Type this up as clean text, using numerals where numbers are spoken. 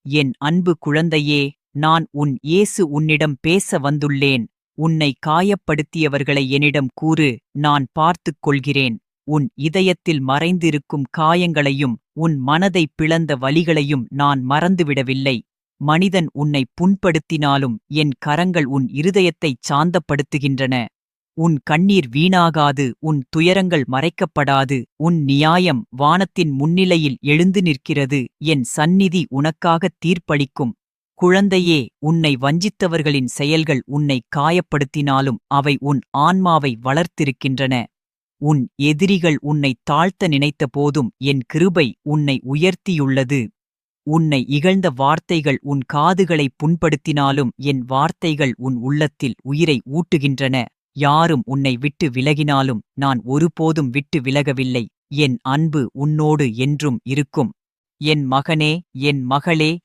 என் அன்பு குழந்தையே, நான் உன் இயேசு உன்னிடம் பேச வந்துள்ளேன். உன்னை காயப்படுத்தியவர்களை என்னிடம் கூறு, நான் பார்த்துக் கொள்கிறேன். உன் இதயத்தில் மறைந்திருக்கும் காயங்களையும் உன் மனதைப் பிளந்த வலிகளையும் நான் மறந்துவிடவில்லை. மனிதன் உன்னை புண்படுத்தினாலும் என் கரங்கள் உன் இருதயத்தைச் சாந்தப்படுத்துகின்றன. உன் கண்ணீர் வீணாகாது, உன் துயரங்கள் மறைக்கப்படாது. உன் நியாயம் வானத்தின் முன்னிலையில் எழுந்து நிற்கிறது. என் சந்நிதி உனக்காகத் தீர்ப்பளிக்கும். குழந்தையே, உன்னை வஞ்சித்தவர்களின் செயல்கள் உன்னை காயப்படுத்தினாலும் அவை உன் ஆன்மாவை வளர்த்திருக்கின்றன. உன் எதிரிகள் உன்னை தாழ்த்த நினைத்த போதும் என் கிருபை உன்னை உயர்த்தியுள்ளது. உன்னை இகழ்ந்த வார்த்தைகள் உன் காதுகளை புண்படுத்தினாலும் என் வார்த்தைகள் உன் உள்ளத்தில் உயிரை ஊட்டுகின்றன. யாரும் உன்னை விட்டு விலகினாலும் நான் ஒருபோதும் விட்டு விலகவில்லை. என் அன்பு உன்னோடு என்றும் இருக்கும். என் மகனே, என் மகளே,